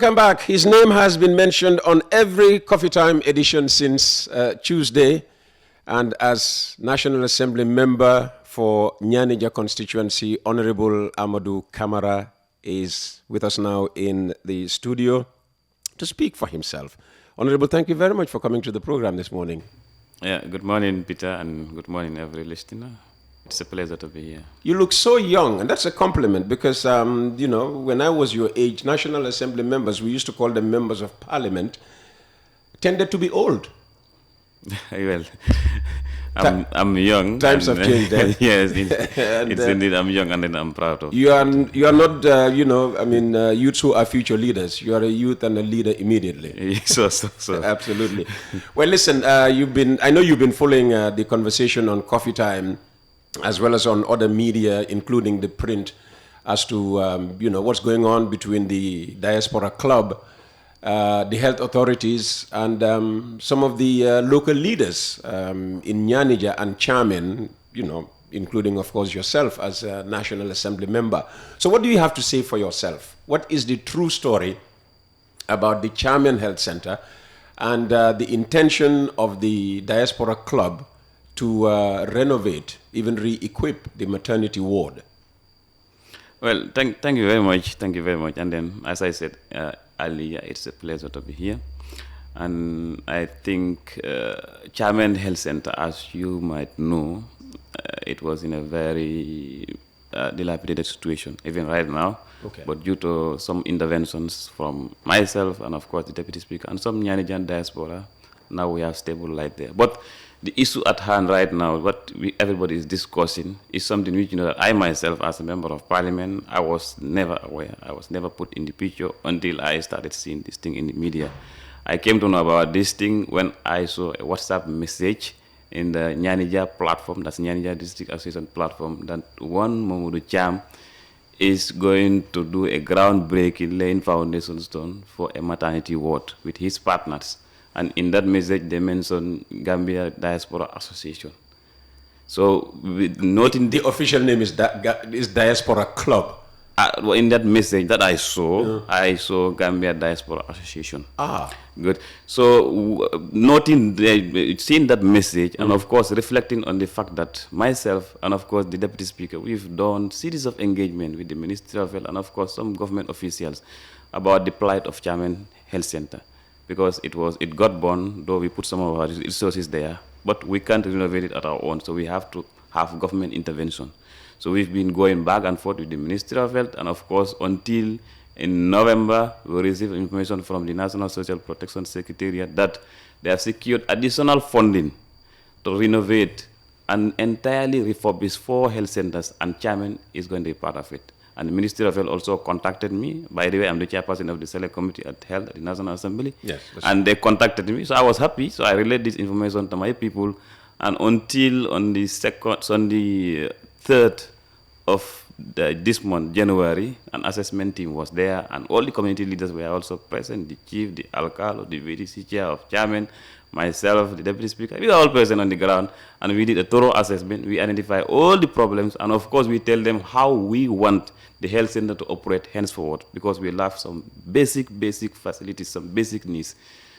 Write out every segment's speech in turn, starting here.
Welcome back. His name has been mentioned on every Coffee Time edition since Tuesday. And as National Assembly member for Nianija constituency, Honorable Amadou Kamara is with us now in the studio to speak for himself. Honorable, thank you very much for coming to the program this morning. Yeah, good morning, Peter, and good morning, every listener. It's a pleasure to be here. You look so young, and that's a compliment because, you know, when I was your age, National Assembly members, we used to call them members of parliament, tended to be old. Well, I'm young. Times have changed, eh? Yes, it's indeed, I'm young and then I'm proud of it. You are not, you know, I mean, youths who are future leaders. You are a youth and a leader immediately. So. Absolutely. Well, listen, I know you've been following the conversation on Coffee Time, as well as on other media, including the print, as to, you know, what's going on between the Diaspora Club, the health authorities, and some of the local leaders in Nianija and Chamen, you know, including, of course, yourself as a National Assembly member. So what do you have to say for yourself? What is the true story about the Chamen Health Center and the intention of the Diaspora Club to renovate, even re-equip the maternity ward? Well, thank you very much. Thank you very much. And then, as I said earlier, it's a pleasure to be here. And I think Chamen Health Center, as you might know, it was in a very dilapidated situation, even right now. Okay. But due to some interventions from myself and, of course, the Deputy Speaker and some Nianijan diaspora, now we have stable light there. But the issue at hand right now, what everybody is discussing, is something which, you know, that I myself, as a member of parliament, I was never aware. I was never put in the picture until I started seeing this thing in the media. I came to know about this thing when I saw a WhatsApp message in the Nianija platform, that's Nianija District Association platform, that one Mamadou Cham is going to do a groundbreaking laying foundation stone for a maternity ward with his partners. And in that message, they mentioned Gambia Diaspora Association. So, noting the official name is Diaspora Club. Well, in that message that I saw Gambia Diaspora Association. Good. So, seeing that message, and of course, reflecting on the fact that myself and of course the Deputy Speaker, we've done series of engagement with the Ministry of Health and of course some government officials about the plight of Chamen Health Center. Because it got born, though we put some of our resources there, but we can't renovate it at our own, so we have to have government intervention. So we've been going back and forth with the Ministry of Health, and of course, until in November, we received information from the National Social Protection Secretariat that they have secured additional funding to renovate and entirely refurbish 4 health centers, and Chamen is going to be part of it. And the Ministry of Health also contacted me. By the way, I'm the chairperson of the Select Committee at Health at the National Assembly. Yes, and they contacted me, so I was happy. So I relayed this information to my people. And until on the 3rd of this month, January, an assessment team was there, and all the community leaders were also present. The chief, the alcalde, the VDC chair of Chamen, myself, the Deputy Speaker, we were all present on the ground, and we did a thorough assessment. We identified all the problems, and of course we tell them how we want the health center to operate henceforward, because we have some basic facilities, some basic needs.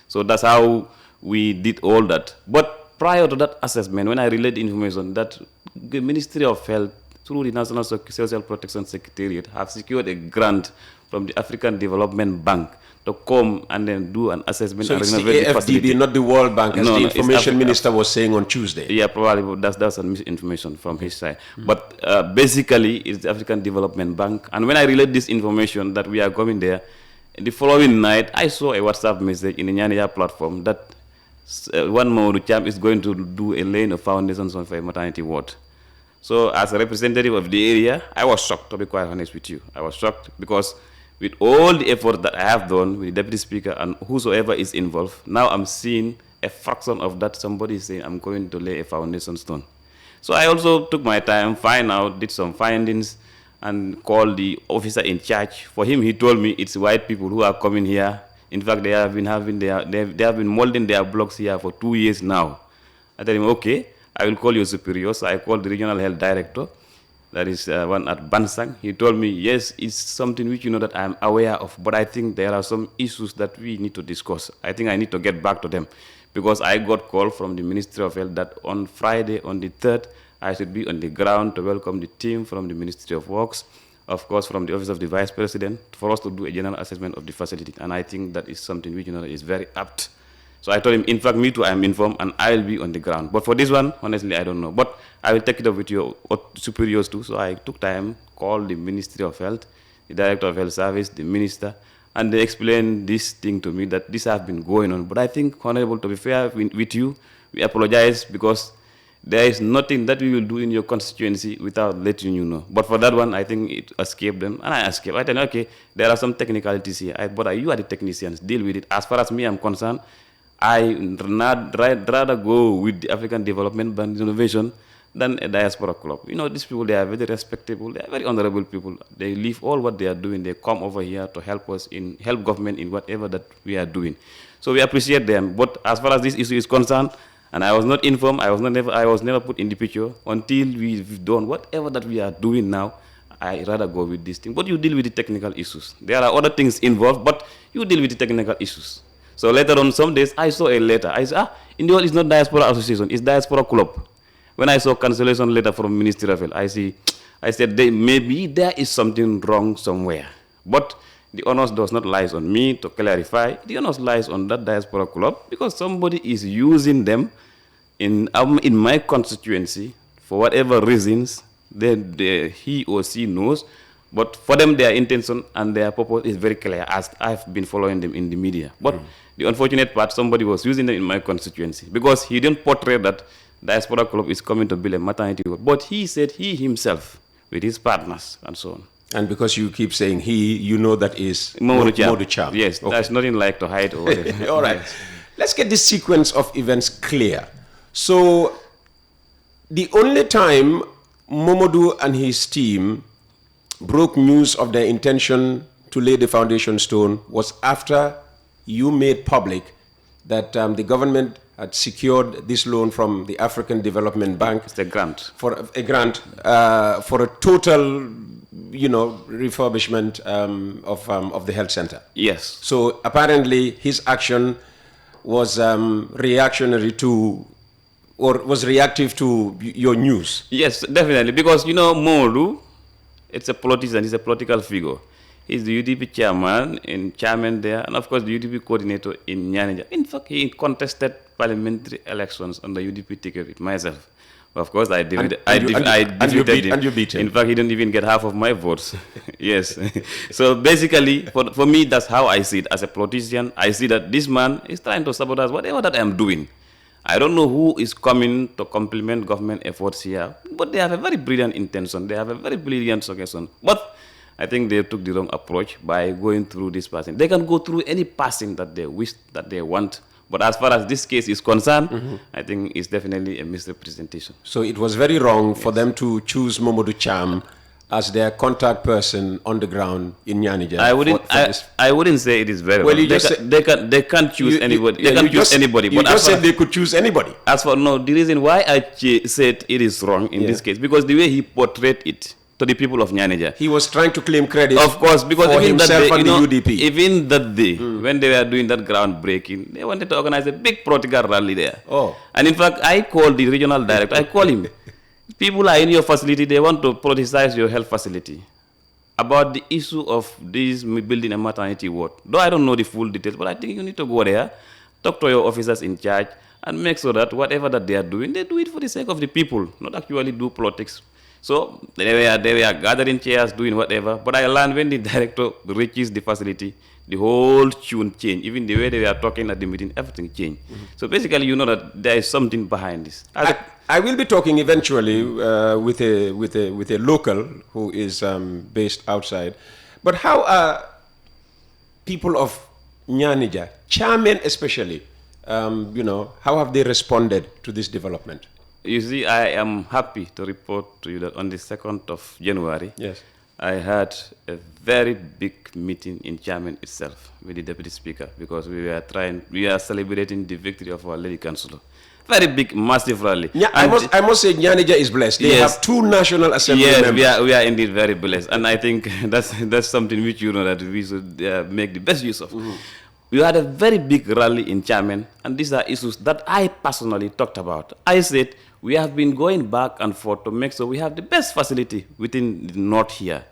So that's how we did all that. But prior to that assessment, when I relayed the information that the Ministry of Health, through the National Social Protection Secretariat, have secured a grant from the African Development Bank to come and then do an assessment and renovate the facility. AFDB, not the World Bank, as the information minister was saying on Tuesday. Yeah, probably that's some misinformation from his side. But basically, it's the African Development Bank. And when I relayed this information that we are going there, the following night, I saw a WhatsApp message in the Nianija platform that one Mamadou Cham is going to do a laying of foundations for a maternity ward. So as a representative of the area, I was shocked, to be quite honest with you. I was shocked because with all the effort that I have done with the Deputy Speaker and whosoever is involved, now I'm seeing a fraction of that. Somebody is saying, I'm going to lay a foundation stone. So I also took my time, did some findings, and called the officer in charge. For him, he told me it's white people who are coming here. In fact, they have been molding their blocks here for 2 years now. I told him, okay, I will call your superior. So I called the regional health director. That is one at Bansang. He told me, yes, it's something which that I'm aware of, but I think there are some issues that we need to discuss. I think I need to get back to them because I got call from the Ministry of Health that on Friday, on the 3rd, I should be on the ground to welcome the team from the Ministry of Works, of course, from the Office of the Vice President, for us to do a general assessment of the facility. And I think that is something which is very apt. So I told him, in fact, me too, I am informed, and I will be on the ground. But for this one, honestly, I don't know. But I will take it up with your superiors too. So I took time, called the Ministry of Health, the Director of Health Service, the Minister, and they explained this thing to me, that this has been going on. But I think, Honorable, to be fair with you, we apologize because there is nothing that we will do in your constituency without letting you know. But for that one, I think it escaped them, and I escaped. I tell them, okay, there are some technicalities here, but you are the technicians, deal with it. As far as me, I'm concerned, I rather go with the African Development Bank Renovation than a diaspora club. These people, they are very respectable, they are very honorable people. They leave all what they are doing, they come over here to help us, help government in whatever that we are doing. So we appreciate them. But as far as this issue is concerned, and I was not informed, I was never put in the picture until we've done whatever that we are doing now. I rather go with this thing. But you deal with the technical issues. There are other things involved, but you deal with the technical issues. So later on, some days, I saw a letter. I said, in the world, it's not Diaspora Association, it's Diaspora Club. When I saw cancellation letter from Ministry of Health, I said, maybe there is something wrong somewhere. But the onus does not lie on me to clarify. The onus lies on that Diaspora Club because somebody is using them in my constituency for whatever reasons he or she knows. But for them, their intention and their purpose is very clear, as I've been following them in the media. But the unfortunate part, somebody was using them in my constituency because he didn't portray that Diaspora Club is coming to build a maternity ward. But he said he himself, with his partners and so on. And because you keep saying he, that is Modu Cham. Yes, okay. There's nothing like to hide over it. All right. Let's get this sequence of events clear. So, the only time Momodu and his team broke news of their intention to lay the foundation stone was after you made public that the government had secured this loan from the African Development Bank. It's a grant. For a total, refurbishment of the health center. Yes. So apparently his action was reactive to your news. Yes, definitely. Because, Modu, it's a politician, he's a political figure. He's the UDP chairman in Chamen there, and of course the UDP coordinator in Nianija. In fact, he contested parliamentary elections on the UDP ticket with myself. Of course, I defeated him. And you beat him. In fact, he didn't even get half of my votes. Yes. So basically, for me, that's how I see it. As a politician, I see that this man is trying to sabotage whatever that I'm doing. I don't know who is coming to complement government efforts here, but they have a very brilliant intention. They have a very brilliant suggestion. But I think they took the wrong approach by going through this passing. They can go through any passing that they wish, that they want. But as far as this case is concerned, I think it's definitely a misrepresentation. So it was very wrong for them to choose Momodu Cham as their contact person on the ground in Nianija. I wouldn't say it is very well, wrong. They can't choose anybody. They can't choose anybody. You just said they could choose anybody. As for the reason why I said it is wrong in this case, because the way he portrayed it to the people of Nianija. He was trying to claim credit, of course, because for even himself that day, and the UDP. Even that day, when they were doing that groundbreaking, they wanted to organize a big political rally there. Oh. And in fact, I called the regional director. I called him. People are in your facility, they want to politicize your health facility about the issue of this building a maternity ward. Though I don't know the full details, but I think you need to go there, talk to your officers in charge, and make sure that whatever that they are doing, they do it for the sake of the people, not actually do politics. So they were gathering chairs, doing whatever. But I learned when the director reaches the facility, the whole tune changed. Even the way they were talking at the meeting, everything changed. So basically, you know that there is something behind this. I will be talking eventually with a local who is based outside. But how are people of Nianija, Chamen especially, how have they responded to this development? You see, I am happy to report to you that on the 2nd of January, yes, I had a very big meeting in Chamen itself with the Deputy Speaker, because we are celebrating the victory of our Lady Councillor. Very big, massive rally. Yeah, I must say Nianija is blessed. They have 2 National Assembly members. Yes, we are indeed very blessed. And I think that's something which that we should make the best use of. We had a very big rally in Chamen, and these are issues that I personally talked about. I said we have been going back and forth to make sure we have the best facility within the north here.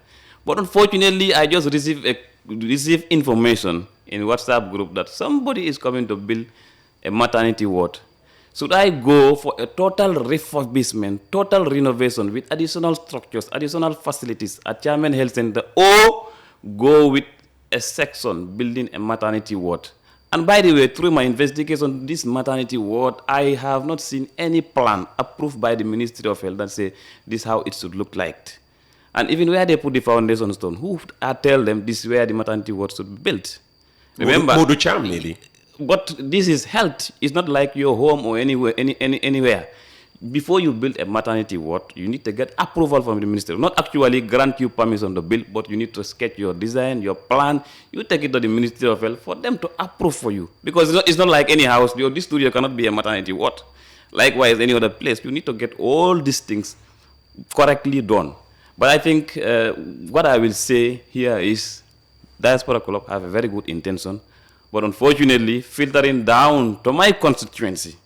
But unfortunately, I just received information in WhatsApp group that somebody is coming to build a maternity ward. Should I go for a total refurbishment, total renovation with additional structures, additional facilities at Chamen Health Center, or go with a section building a maternity ward? And by the way, through my investigation, this maternity ward, I have not seen any plan approved by the Ministry of Health that say this is how it should look like. And even where they put the foundation stone, who I tell them this is where the maternity ward should be built? Remember, Moducham, maybe. But this is health. It's not like your home or anywhere. Before you build a maternity ward, you need to get approval from the ministry. Not actually grant you permission to build, but you need to sketch your design, your plan. You take it to the Ministry of Health for them to approve for you. Because it's not like any house. This studio cannot be a maternity ward. Likewise, any other place. You need to get all these things correctly done. But I think what I will say here is Diaspora Club have a very good intention. But unfortunately, filtering down to my constituency,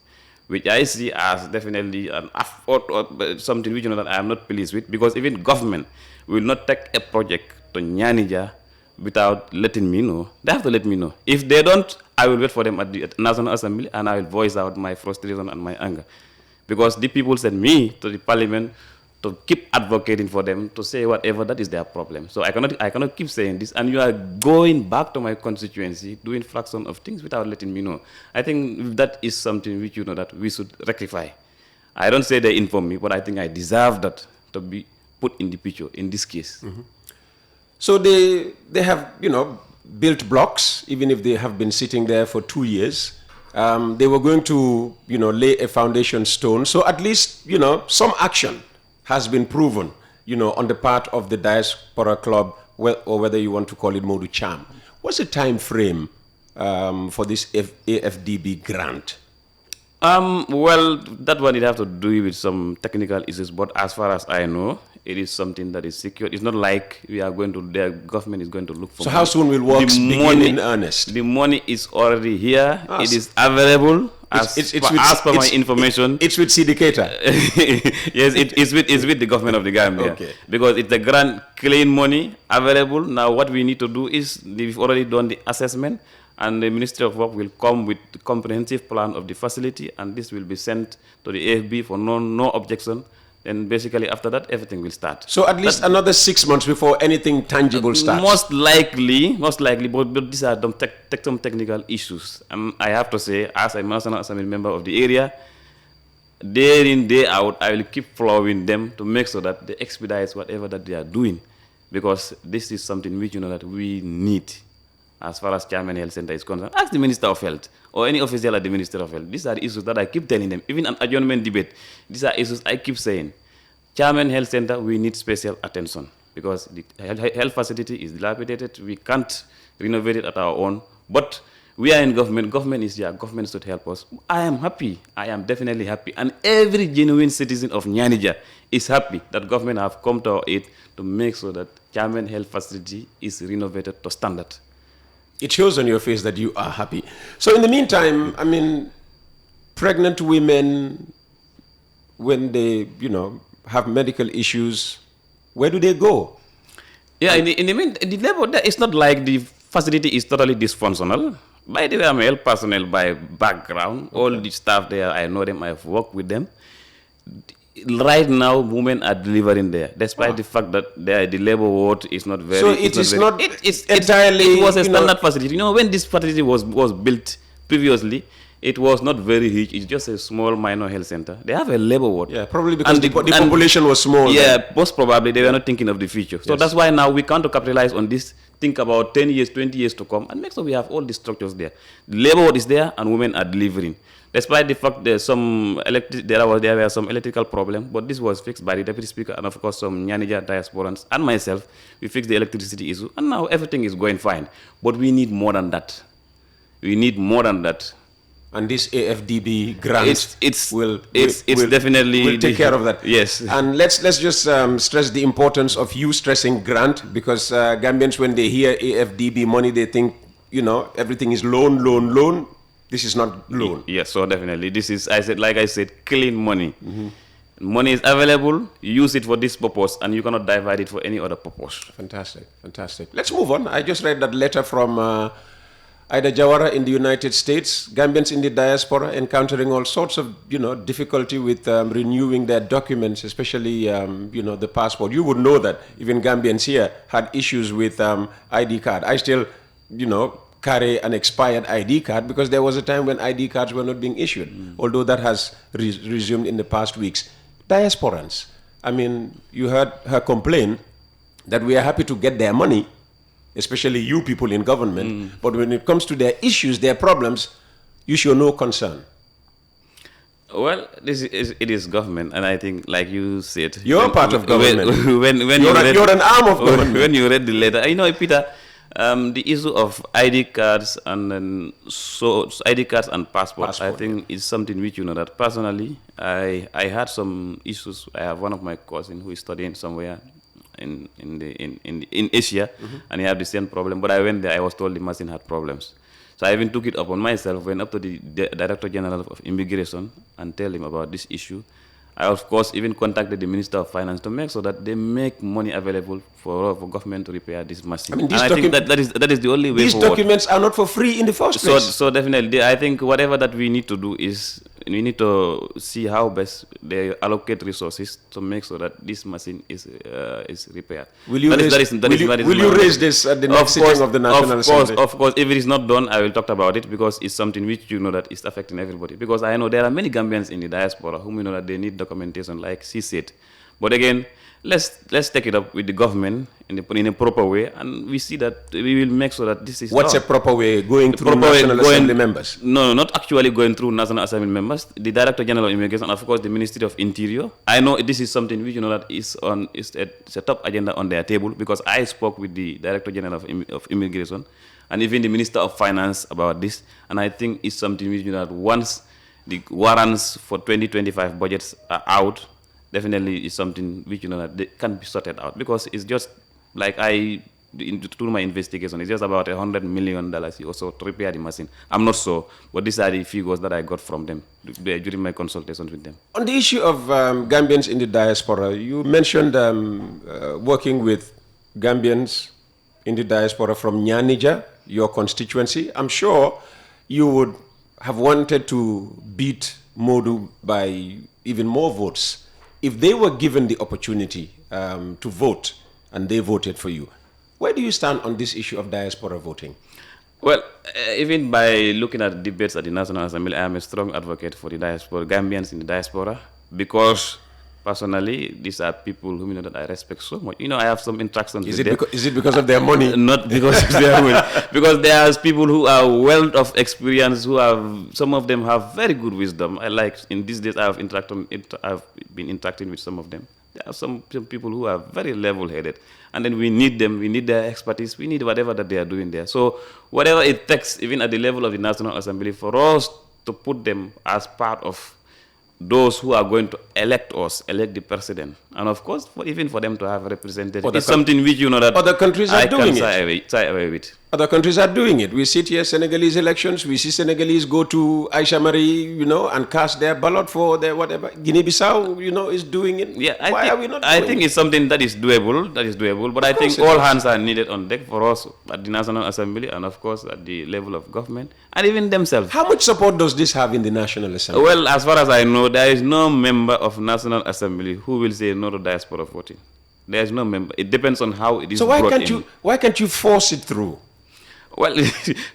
which I see as definitely an effort or something which that I am not pleased with, because even government will not take a project to Nianija without letting me know. They have to let me know. If they don't, I will wait for them at the National Assembly and I will voice out my frustration and my anger. Because the people sent me to the parliament to keep advocating for them, to say whatever, that is their problem. So I cannot keep saying this, and you are going back to my constituency, doing fraction of things without letting me know. I think that is something which that we should rectify. I don't say they inform me, but I think I deserve that to be put in the picture in this case. So they have, built blocks, even if they have been sitting there for 2 years. They were going to, lay a foundation stone. So at least, some action has been proven, on the part of the Diaspora Club, or whether you want to call it Modu Cham. What's the time frame for this AFDB grant? Well, that one it have to do with some technical issues, but as far as I know, it is something that is secure. It's not like the government is going to look for So money. How soon will works begin in earnest? The money is already here. It is available. As per my information, it's with syndicator. Yes, it's with the government of the Gambia. Okay. Because it's the grant clean money available. Now what we need to do is we've already done the assessment, and the Ministry of Work will come with the comprehensive plan of the facility, and this will be sent to the AFB for no objection. And basically after that, everything will start. So at least another 6 months before anything tangible starts? Most likely, but these are some technical issues. I have to say, as a National Assembly member of the area, day in, day out, I will keep following them to make sure that they expedite whatever that they are doing. Because this is something which that we need. As far as Chamen Health Center is concerned, ask the Minister of Health or any official at the Ministry of Health. These are the issues that I keep telling them. Even an adjournment debate, these are issues I keep saying. Chamen Health Center, we need special attention because the health facility is dilapidated. We can't renovate it at our own. But we are in government. Government is here. Government should help us. I am happy. I am definitely happy. And every genuine citizen of Nianija is happy that government have come to our aid to make sure that Chamen Health Facility is renovated to standard. It shows on your face that you are happy. So in the meantime, pregnant women, when they, have medical issues, where do they go? Yeah, in the labor, it's not like the facility is totally dysfunctional. By the way, I'm a health personnel by background. Okay. All the staff there, I know them, I've worked with them. Right now, women are delivering there, despite the fact that the labor ward is not very. So it's entirely. It was a standard facility. When this facility was built previously, it was not very huge. It's just a small minor health center. They have a labor ward. Yeah, probably because the population was small. Yeah, then. Most probably they were not thinking of the future. So that's why now we can't capitalize on this. Think about 10 years, 20 years to come, and make sure we have all the structures there. The labor ward is there, and women are delivering. Despite the fact there were some electrical problems, but this was fixed by the Deputy Speaker and of course some Nianija diasporans and myself. We fixed the electricity issue and now everything is going fine. But we need more than that. We need more than that. And this AFDB grant will definitely take care of that. Yes. And let's just stress the importance of you stressing grant, because Gambians, when they hear AFDB money, they think, you know, everything is loan. This is not loan. Yes, so definitely. This is, like I said, clean money. Money is available, use it for this purpose, and you cannot divide it for any other purpose. Fantastic. Let's move on. I just read that letter from Ida Jawara in the United States. Gambians in the diaspora encountering all sorts of, you know, difficulty with renewing their documents, especially, you know, the passport. You would know that even Gambians here had issues with ID card. I still, you know, carry an expired ID card because there was a time when ID cards were not being issued, although that has resumed in the past weeks. Diasporans, I mean, you heard her complain that we are happy to get their money, especially you people in government, but when it comes to their issues, their problems, you show no concern. Well, it is government, and I think, like you said, you're part of government. When you're an arm of government. When you read the letter, you know, Peter, the issue of ID cards and ID cards and passports, I think is something which, you know, that personally, I had some issues. I have one of my cousins who is studying somewhere in Asia, and he had the same problem. But I went there, I was told the machine had problems. So I even took it upon myself, went up to the Director General of Immigration and tell him about this issue. I, of course, even contacted the Minister of Finance to make sure that they make money available for government to repair this machine. I mean, I think that is the only way these forward. Documents are not for free in the first place. So definitely, I think whatever that we need to do is we need to see how best they allocate resources to make sure that this machine is repaired. Will you raise this at the next sitting of the National Assembly? Of course, if it is not done, I will talk about it, because it's something which, you know, that is affecting everybody. Because I know there are many Gambians in the diaspora whom, you know, that they need documentation, like she said. But again, let's take it up with the government in a proper way, and we see that we will make sure that this is What's done. A proper way? Going through National Assembly members? No, not actually going through National Assembly members. The Director General of Immigration, and of course the Ministry of Interior. I know this is something which, you know, that is a top agenda on their table, because I spoke with the Director General of Immigration and even the Minister of Finance about this, and I think it's something which, you know, that once the warrants for 2025 budgets are out, definitely is something which, you know, that they can be sorted out, because it's just like through my investigation, it's just about $100 million or so to repair the machine. I'm not sure, but these are the figures that I got from them during my consultations with them. On the issue of Gambians in the diaspora, you mentioned working with Gambians in the diaspora from Nianija, your constituency. I'm sure you would have wanted to beat Modu by even more votes if they were given the opportunity to vote and they voted for you. Where do you stand on this issue of diaspora voting? Well, even by looking at debates at the National Assembly, I am a strong advocate for the diaspora, Gambians in the diaspora, because personally, these are people whom, you know, that I respect so much. You know, I have some interactions with them. Is it because of their money? Not because of their money. Because there are people who are wealth of experience, who have, some of them have very good wisdom. I like, in these days, I've been interacting with some of them. There are some people who are very level-headed, and then we need them, we need their expertise, we need whatever that they are doing there. So whatever it takes, even at the level of the National Assembly, for us to put them as part of those who are going to elect the president, and of course, even for them to have a representative, it's something which, you know, that other countries are doing it. Shy away with. Other countries are doing it. We sit here, Senegalese elections, we see Senegalese go to Aisha Marie, you know, and cast their ballot for their whatever. Guinea-Bissau, you know, is doing it. Yeah, Why are we not doing I think it's something that is doable, but I think all hands are needed on deck for us at the National Assembly, and of course at the level of government, and even themselves. How much support does this have in the National Assembly? Well, as far as I know, there is no member of National Assembly who will say no to diaspora voting. There is no member. It depends on how it is brought in. So why can't you force it through? Well,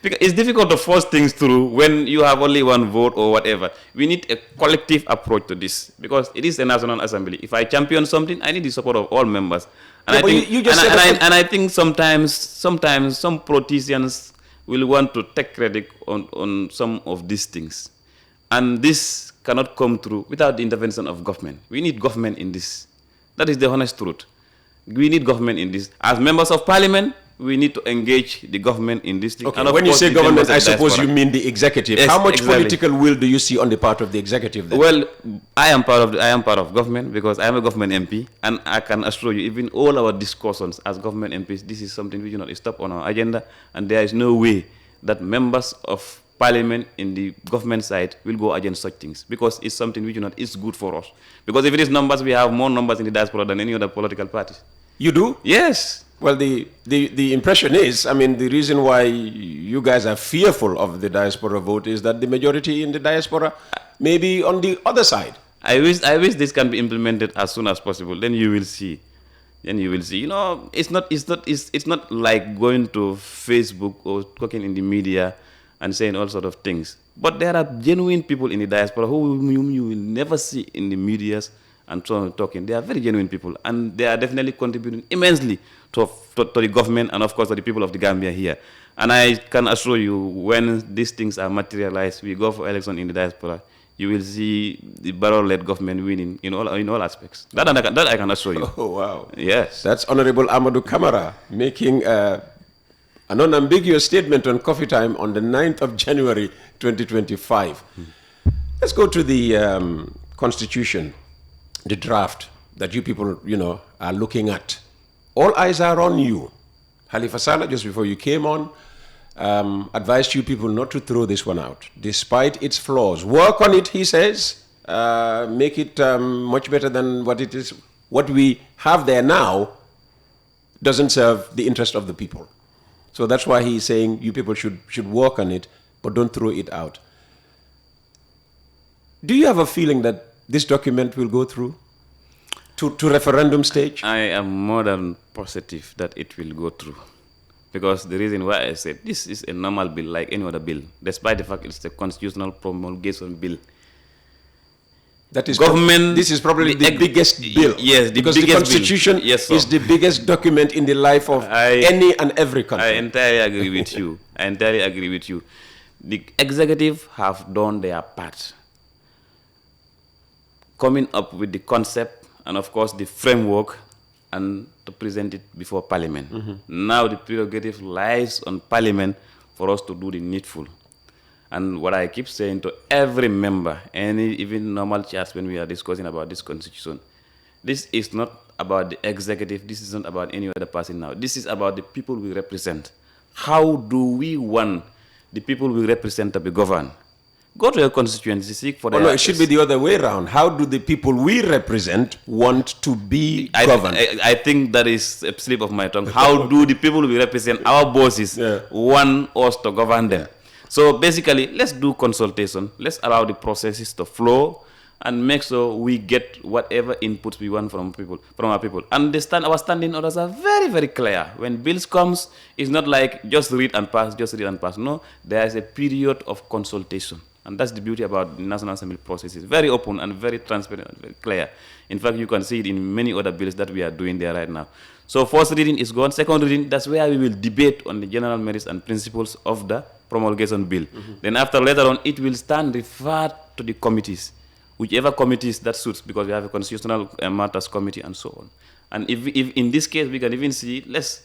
because it's difficult to force things through when you have only one vote or whatever. We need a collective approach to this, because it is a National Assembly. If I champion something, I need the support of all members. And I think sometimes some politicians will want to take credit on some of these things. And this cannot come through without the intervention of government. We need government in this. That is the honest truth. We need government in this. As members of parliament, we need to engage the government in this thing. Okay. And When you say government, I suppose diaspora. you mean the executive. Yes, How much exactly. political will do you see on the part of the executive then? Well, I am part of government because I am a government MP, and I can assure you, even all our discussions as government MPs, this is something we do not stop on our agenda, and there is no way that members of parliament in the government side will go against such things, because it's something we do not, it's good for us. Because if it is numbers, we have more numbers in the diaspora than any other political parties. You do? Yes. Well, the impression is, I mean, the reason why you guys are fearful of the diaspora vote is that the majority in the diaspora may be on the other side. I wish this can be implemented as soon as possible. Then you will see. You know, it's not like going to Facebook or talking in the media and saying all sort of things. But there are genuine people in the diaspora whom you will never see in the medias and so on talking. They are very genuine people, and they are definitely contributing immensely to the government and, of course, to the people of the Gambia here. And I can assure you, when these things are materialized, we go for election in the diaspora, you will see the Barrow-led government winning in all aspects. That I can assure you. Oh, wow. Yes. That's Honorable Amadou Kamara making an unambiguous statement on Coffee Time on the 9th of January 2025. Let's go to the Constitution, the draft that you people, are looking at. All eyes are on you. Halifa Sallah, just before you came on, advised you people not to throw this one out, despite its flaws. Work on it, he says. Make it much better than what it is. What we have there now doesn't serve the interest of the people. So that's why he's saying you people should work on it, but don't throw it out. Do you have a feeling that this document will go through to referendum stage? I am more than positive that it will go through. Because the reason why I said this is a normal bill like any other bill, despite the fact it's a constitutional promulgation bill. That is government. This is probably the biggest bill. Yes, because the Constitution is the biggest document in the life of any and every country. I entirely agree with you. The executive have done their part, coming up with the concept and, of course, the framework, and to present it before Parliament. Now the prerogative lies on Parliament for us to do the needful. And what I keep saying to every member, even normal chats when we are discussing about this Constitution, this is not about the executive, this is not about any other person now. This is about the people we represent. How do we want the people we represent to be governed? Go to your constituency, seek for no, it should be the other way around. How do the people we represent want to be governed? I think that is a slip of my tongue. How do the people we represent, our bosses, want us to govern them? So basically, let's do consultation. Let's allow the processes to flow and make sure we get whatever inputs we want from our people. And our standing orders are very, very clear. When bills comes, it's not like just read and pass, No, there is a period of consultation. And that's the beauty about the National Assembly process. It's very open and very transparent and very clear. In fact, you can see it in many other bills that we are doing there right now. So first reading is gone. Second reading, that's where we will debate on the general merits and principles of the promulgation bill. Then later on, it will stand referred to the committees, whichever committees that suits, because we have a constitutional matters committee and so on. And if in this case we can even see, let's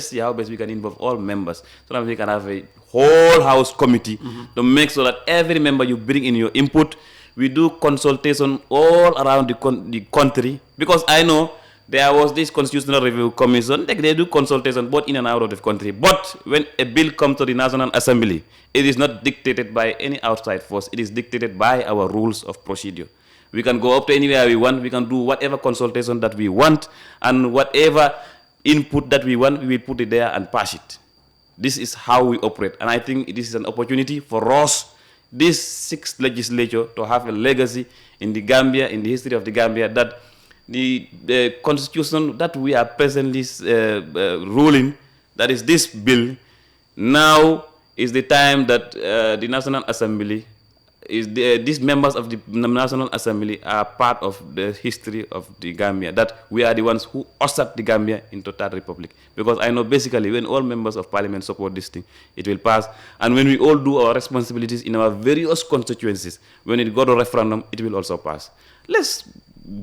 see how best we can involve all members, so that we can have a whole house committee to make sure that every member you bring in your input. We do consultation all around the country, because I know there was this Constitutional Review Commission. They do consultation both in and out of the country. But when a bill comes to the National Assembly, it is not dictated by any outside force. It is dictated by our rules of procedure. We can go up to anywhere we want. We can do whatever consultation that we want, and whatever input that we want, we will put it there and pass it. This is how we operate. And I think this is an opportunity for us, this sixth legislature, to have a legacy in the Gambia, in the history of the Gambia, that the constitution that we are presently ruling, that is this bill, now is the time that the National Assembly, these members of the National Assembly are part of the history of the Gambia, that we are the ones who ushered the Gambia into third republic. Because I know basically when all members of parliament support this thing, it will pass. And when we all do our responsibilities in our various constituencies, when it go to referendum, it will also pass. Let's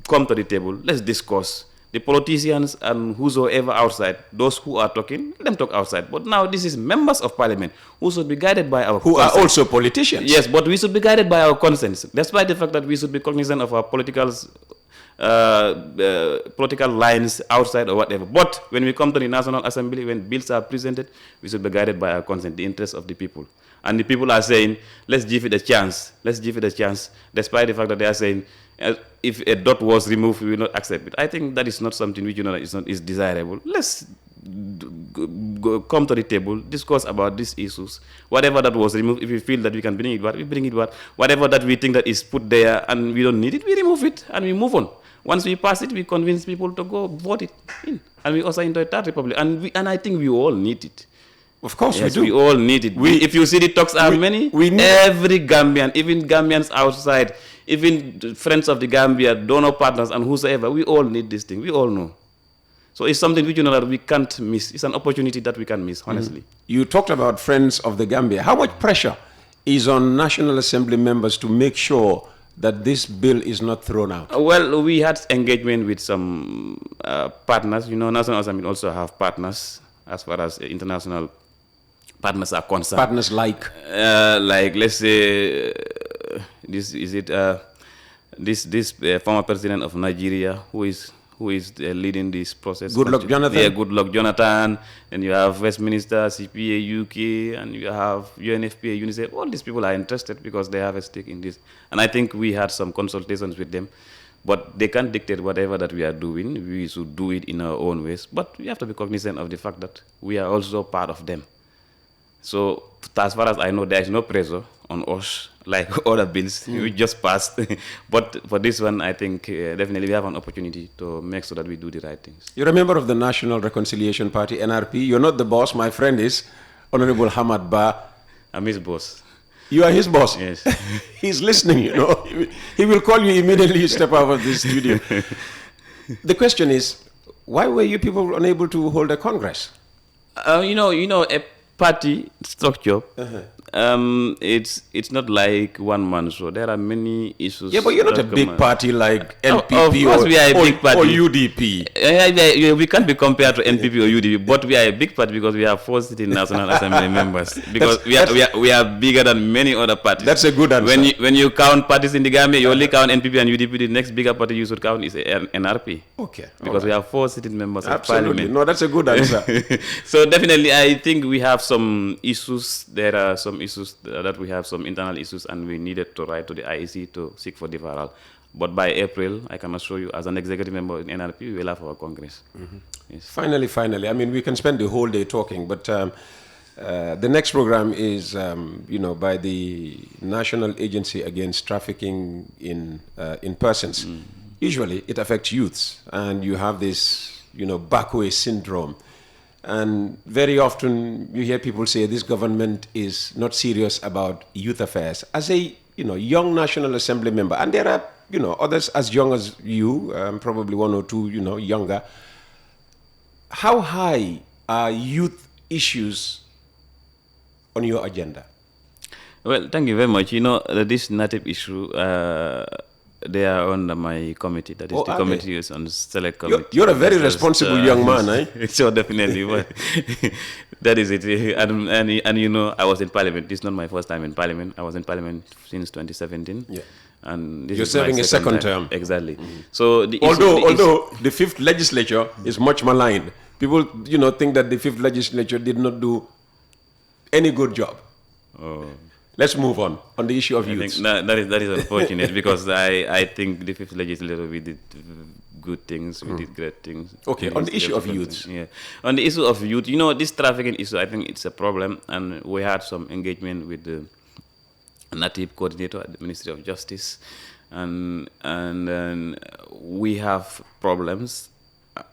come to the table, let's discuss, The politicians and whosoever outside, those who are talking, let them talk outside. But now this is members of parliament who should be guided by our who conscience. Are also politicians. Yes, but we should be guided by our conscience, despite the fact that we should be cognizant of our political lines outside or whatever. But when we come to the National Assembly, when bills are presented, we should be guided by our consent, the interests of the people. And the people are saying, let's give it a chance. Let's give it a chance, despite the fact that they are saying, if a dot was removed, we will not accept it. I think that is not something which is desirable. Let's come to the table, discuss about these issues. Whatever that was removed, if we feel that we can bring it back, we bring it back. Whatever that we think that is put there and we don't need it, we remove it and we move on. Once we pass it, we convince people to go vote it in. And we also into a third republic. And I think we all need it. Of course, yes, we do. We all need it. If you see the talks are many, every Gambian, even Gambians outside, even friends of the Gambia, donor partners and whosoever, we all need this thing. We all know. So it's something which that we can't miss. It's an opportunity that we can miss, honestly. You talked about friends of the Gambia. How much pressure is on National Assembly members to make sure that this bill is not thrown out? Well, we had engagement with some partners. National Assembly also have partners as far as international partners are concerned. Partners like let's say, this former president of Nigeria who is leading this process. Goodluck Jonathan. Yeah, Goodluck Jonathan. And you have Westminster, CPA, UK, and you have UNFPA, UNICEF. All these people are interested because they have a stake in this. And I think we had some consultations with them. But they can't dictate whatever that we are doing. We should do it in our own ways. But we have to be cognizant of the fact that we are also part of them. So as far as I know, there is no pressure on us like other bills. We just passed. But for this one, I think definitely we have an opportunity to make sure that we do the right things. You're a member of the National Reconciliation Party, NRP. You're not the boss. My friend is Honorable Hamad Ba. I'm his boss. You are his boss? Yes. He's listening, He will call you immediately you step out of this studio. The question is, why were you people unable to hold a Congress? A party structure, it's not like one man show. There are many issues. Yeah, but you're not a big party like NPP or UDP. We can't be compared to NPP or UDP, but we are a big party because we have 4 sitting National Assembly members. Because we are bigger than many other parties. That's a good answer. When you count parties in the Gambia, you only count NPP and UDP. The next bigger party you should count is NRP. Okay. Because we have 4 sitting members of Absolutely. parliament. No, that's a good answer. So definitely, I think we have some issues. There are some issues that we have some internal issues, and we needed to write to the IEC to seek for deferral. But by April, I can assure you, as an executive member in NRP, we will have our Congress. Yes. Finally, I mean, we can spend the whole day talking, but the next program is, by the National Agency Against Trafficking in Persons. Usually, it affects youths, and you have this, backway syndrome. And very often you hear people say this government is not serious about youth affairs. As a young National Assembly member, and there are others as young as you, probably 1 or 2 younger. How high are youth issues on your agenda? Well, thank you very much. This native issue, they are under my committee. That is the committee is on select committee. You're a very responsible young man, eh? Sure, definitely. That is it. And I was in Parliament. This is not my first time in Parliament. I was in Parliament since 2017. Yeah. And this You're serving a second term. Exactly. So although the 5th legislature is much maligned, people think that the 5th legislature did not do any good job. Oh. Let's move on the issue of youth. That is unfortunate because I think the 5th legislature we did good things, we did great things. Okay, on the issue of youth. Yeah, on the issue of youth, this trafficking issue, I think it's a problem, and we had some engagement with the native coordinator at the Ministry of Justice, and we have problems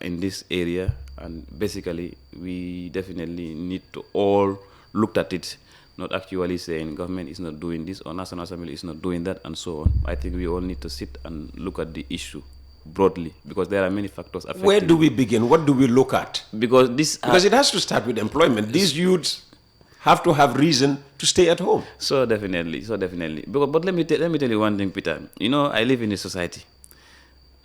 in this area, and basically we definitely need to all look at it. Not actually saying government is not doing this or National Assembly is not doing that and so on. I think we all need to sit and look at the issue broadly because there are many factors affecting. Where do we begin? What do we look at? Because it has to start with employment. These youths have to have reason to stay at home. So definitely. But let me tell you one thing, Peter. I live in a society.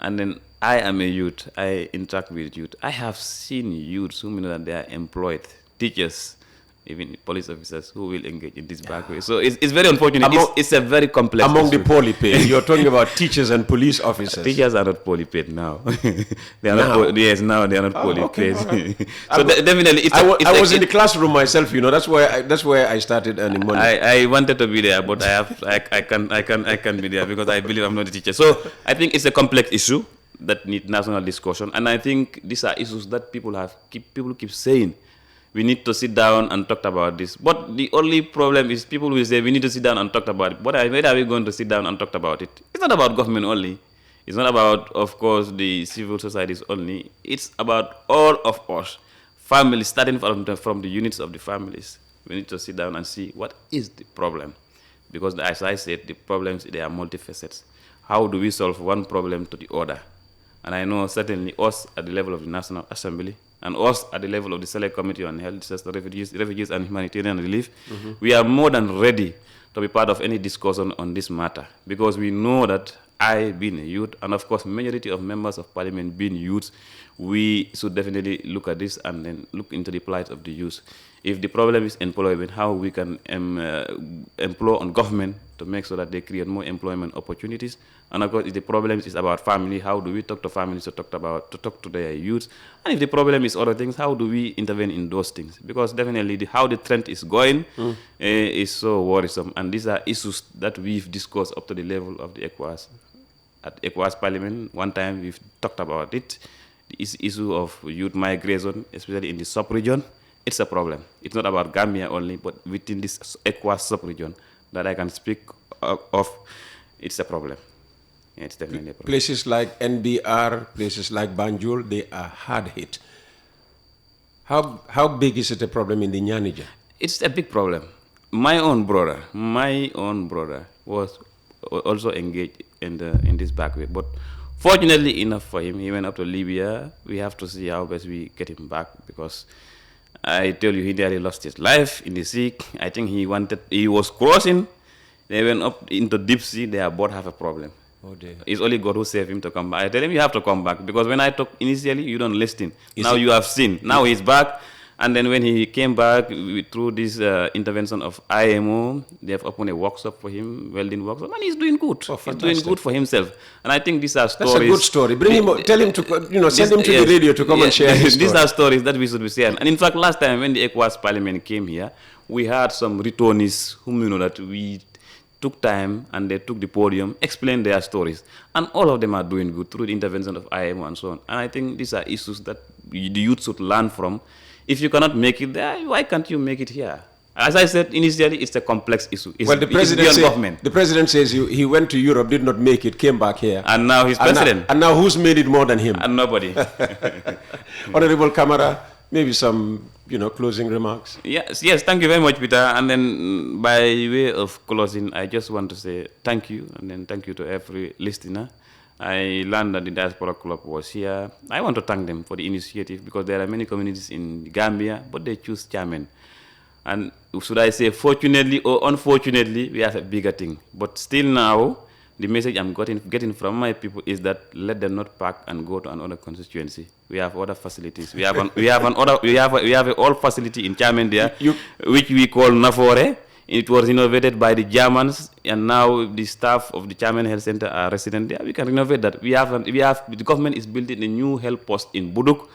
and then I am a youth, I interact with youth. I have seen youths who know that they are employed, teachers, even police officers who will engage in this back way. So it's very unfortunate. It's a very complex among issue. the poorly paid. You're talking about teachers and police officers. Teachers are not poorly paid now. They are not. Yes, now they are not poorly paid. Right. So definitely, I was in the classroom myself. That's where I started earning money. I wanted to be there, but I can be there because I believe I'm not a teacher. So I think it's a complex issue that need national discussion, and I think these are issues that people keep saying. We need to sit down and talk about this. But the only problem is people will say we need to sit down and talk about it. But where are we going to sit down and talk about it? It's not about government only. It's not about, of course, the civil societies only. It's about all of us, families, starting from the units of the families. We need to sit down and see what is the problem. Because as I said, the problems, they are multifaceted. How do we solve one problem to the other? And I know certainly us at the level of the National Assembly, and us at the level of the Select Committee on Health, Disaster, Refugees and Humanitarian Relief, we are more than ready to be part of any discussion on this matter, because we know that I, being a youth, and of course majority of members of parliament being youths, we should definitely look at this and then look into the plight of the youth. If the problem is employment, how we can employ on government to make sure that they create more employment opportunities. And of course, if the problem is about family, how do we talk to families to talk to their youth? And if the problem is other things, how do we intervene in those things? Because definitely how the trend is going is so worrisome. And these are issues that we've discussed up to the level of the ECOWAS. At ECOWAS Parliament, one time we've talked about it. The issue of youth migration, especially in the sub-region, it's a problem. It's not about Gambia only, but within this ECOWAS sub-region that I can speak of, it's a problem. Yeah, it's definitely a problem. Places like NBR, places like Banjul, they are hard hit. How big is it a problem in the Nianija? It's a big problem. My own brother was also engaged in this back way, but fortunately enough for him, he went up to Libya. We have to see how best we get him back, because I tell you, he nearly lost his life in the sea. I think he was crossing. They went up into deep sea. They both have a problem. Oh dear. It's only God who saved him to come back. I tell him, you have to come back, because when I talk initially, you don't listen. Now you have seen. Now he's back. And then when he came back through this intervention of IMO, they have opened a workshop for him, welding workshop, and he's doing good. Oh, he's doing good for himself. And I think these are stories. That's a good story. Bring him, tell him to, send him to the radio to come and share his story. These are stories that we should be sharing. And in fact, last time when the ECOWAS Parliament came here, we had some returnees whom that we took time and they took the podium, explained their stories. And all of them are doing good through the intervention of IMO and so on. And I think these are issues that the youth should learn from. If you cannot make it there, why can't you make it here? As I said initially, it's a complex issue. The president says he went to Europe, did not make it, came back here. And now he's president. And now who's made it more than him? And nobody. Honorable Kamara, maybe some closing remarks. Yes, thank you very much, Peter. And then by way of closing, I just want to say thank you, and then thank you to every listener. I learned that the Diaspora Club was here. I want to thank them for the initiative, because there are many communities in Gambia, but they choose Chamen. And should I say fortunately or unfortunately, we have a bigger thing. But still now, the message I'm getting from my people is that let them not pack and go to another constituency. We have other facilities. We have an old facility in Chamen there, which we call Nafore. It was renovated by the Germans, and now the staff of the Chamen Health Center are resident there. We can renovate that. The government is building a new health post in Buduk.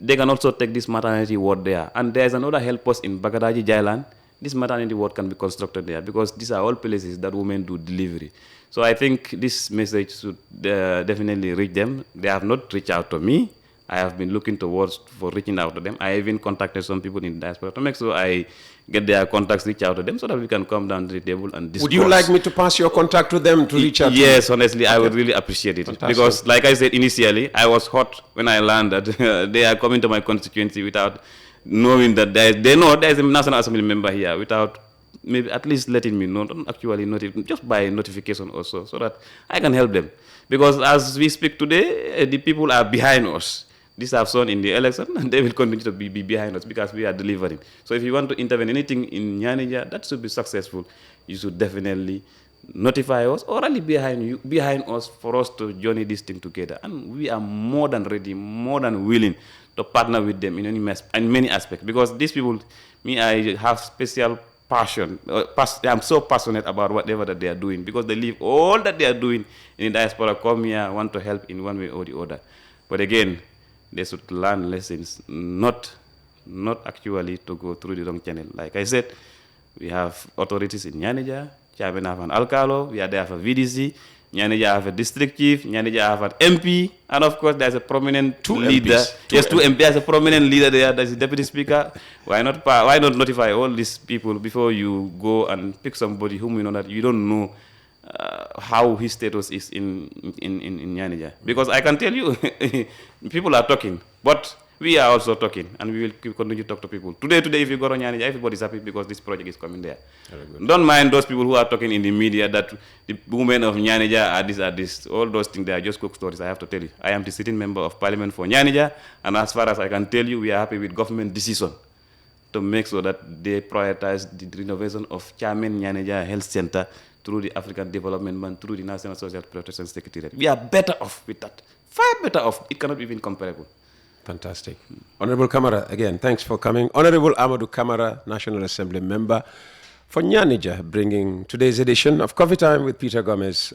They can also take this maternity ward there. And there's another health post in Bagadaji, Jailan. This maternity ward can be constructed there, because these are all places that women do delivery. So I think this message should definitely reach them. They have not reached out to me. I have been looking towards for reaching out to them. I even contacted some people in the diaspora to make sure I get their contacts, reach out to them, so that we can come down to the table and discuss. Would you like me to pass your contact to them to reach out to Yes, honestly, I would really appreciate it. Fantastic. Because like I said initially, I was hot when I learned that they are coming to my constituency without knowing that they know there's a National Assembly member here, without maybe at least letting me know, don't actually notify, just by notification also, so that I can help them. Because as we speak today, the people are behind us. This have shown in the election, and they will continue to be behind us, because we are delivering. So if you want to intervene anything in Nianija that should be successful, you should definitely notify us or rally behind us for us to journey this thing together. And we are more than ready, more than willing to partner with them in many aspects. Because these people, I have special passion. I'm so passionate about whatever that they are doing, because they leave all that they are doing in the diaspora, come here, want to help in one way or the other. But again, they should learn lessons, not actually to go through the wrong channel. Like I said, we have authorities in Nianija. Chamen have an alcalo, we are there for VDC. Nianija have a district chief, Nianija have an MP, and of course there's a prominent leader. Yes, two MPs. There's a prominent leader there, that's the deputy speaker. Why not notify all these people before you go and pick somebody whom you know that you don't know how his status is in Nianija? Because I can tell you, people are talking, but we are also talking, and we will continue to talk to people. Today, if you go to Nianija, everybody's happy because this project is coming there. Don't mind those people who are talking in the media that the women of Nianija are this. All those things, they are just cook stories, I have to tell you. I am the sitting member of parliament for Nianija, and as far as I can tell you, we are happy with government decision to make sure that they prioritize the renovation of Chamen Nianija Health Center through the African Development Bank, through the National Social Protection Secretariat. We are better off with that. Far better off. It cannot be even comparable. Fantastic. Honorable Kamara, again, thanks for coming. Honorable Amadou Kamara, National Assembly member for Nianija, bringing today's edition of Coffee Time with Peter Gomez.